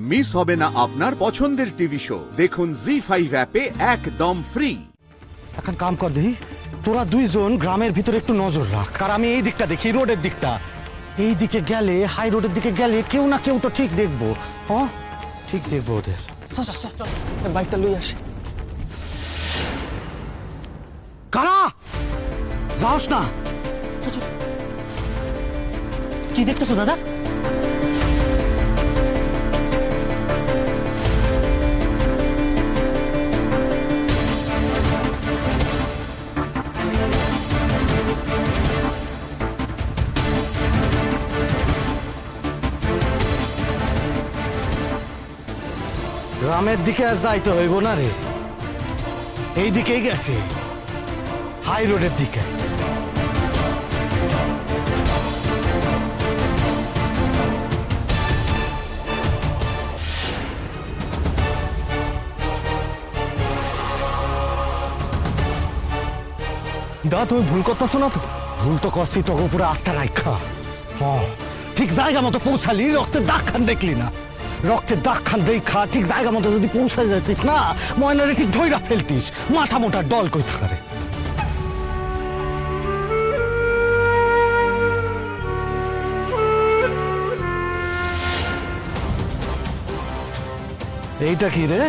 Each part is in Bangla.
মিস হবে না আপনার পছন্দের টিভি শো। দেখুন জি5 অ্যাপে একদম ফ্রি। এখন কাম কর দেখি, তোরা দুইজন গ্রামের ভিতরে একটু নজর রাখ, আর আমি এই দিকটা দেখি, রোডের দিকটা। এই দিকে গেলে, হাই রোডের দিকে গেলে কেউ না কেউ তো ঠিক দেখবো। হ্যাঁ, ঠিক দেখবো ওদের। বাইকটা লই আসে। কারা যাওস না। কি দেখতেছো দাদা? গ্রামের দিকে আর যাইতে হইব না রে, এই দিকেই গেছে, হাই রোডের দিকে। দা তুমি ভুল করতেছো না তো? ভুল তো করছি, তোকে উপরে আস্থা রাখা। হ্যাঁ, ঠিক জায়গা মতো পৌঁছালি, রক্তের দাগ খান দেখলি না? রক্তের দাগ খান দেখা ঠিক জায়গা মতো যদি পৌঁছায় যাচ্ছিস না, ময়নারে ঠিক ধইরা ফেলতিস। মাথা মোটা ডল কই থাকারে। এইটা কি রে?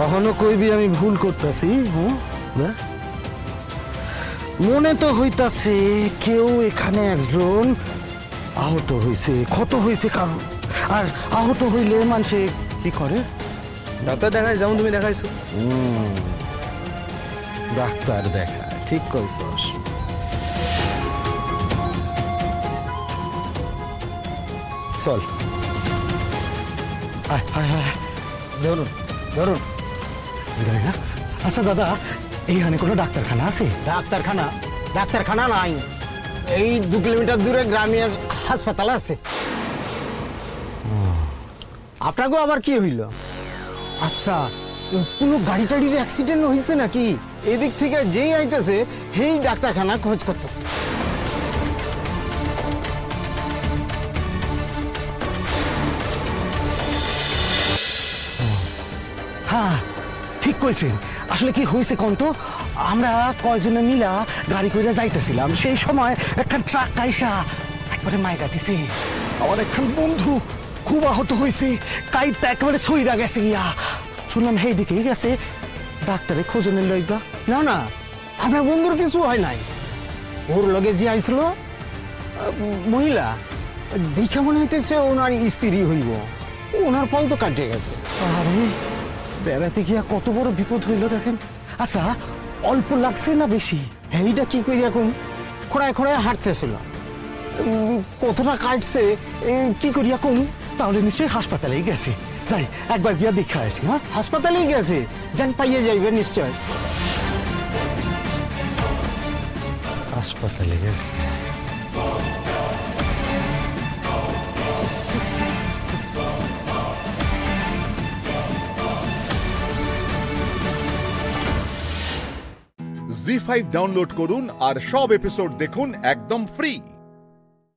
অহনো কইবি আমি ভুল করতেছি? মনে তো হইতাছে কেউ এখানে একজন আহত হইছে, ক্ষত হইছে কারণ। আর আহত হইলে মানুষে কি করে? ডাক্তার দেখায়, যেমন তুমি দেখাইছো। ডাক্তার দেখা, ঠিক কইছস। চল, আয় আয় আয়, ধরুন ধরুন। আচ্ছা দাদা, এইখানে কোনো ডাক্তারখানা আছে? ডাক্তারখানা নাই, এই 2 কিলোমিটার দূরে গ্রামের হাসপাতাল আছে। আপনাকেও আবার কি হইল? আচ্ছা, কোনো গাড়ি টাড়ির অ্যাক্সিডেন্ট হয়েছে নাকি? এদিক থেকে যেই আইতেছে সেই ডাক্তারখানা খোঁজ করতেছে। হ্যাঁ, ঠিক কইছেন। আসলে কি হয়েছে কোন তো, আমরা কয়জনে মিলা গাড়ি কইরা যাইতেছিলাম, সেই সময় একটা ট্রাক আইসা একবারে মাইকা দিছে। আমার একখান বন্ধু খুব আহত হয়েছে, কাইটটা একেবারে সইরা গেছে গিয়া। শুনলাম সেই দিকেই গেছে ডাক্তারে খোঁজনের লইগা। না না, আপনার বন্ধুর কিছু হয় নাই। ওর লগে যে আইছিল মহিলা, দেখে মনে হইতেছে ওনার স্ত্রী হইব। ওনার পাও তো কাটে গেছে। আরে বেড়াতে গিয়া কত বড় বিপদ হইল দেখেন। আচ্ছা, অল্প লাগছে না বেশি? এইটা কি করি এখন? খোড়ায় খোড়ায় হাঁটতেছিল, কতটা কাটছে কি করি এখন? তাহলে নিশ্চয়ই হাসপাতালেই গেছে। যাই একবার গিয়া দেখা আসি। হ্যাঁ, হাসপাতালেই গেছে, যান পাইয়ে যাইবে নিশ্চয়। হাসপাতালে গেছে। জি5 ডাউনলোড করুন আর সব এপিসোড দেখুন একদম ফ্রি।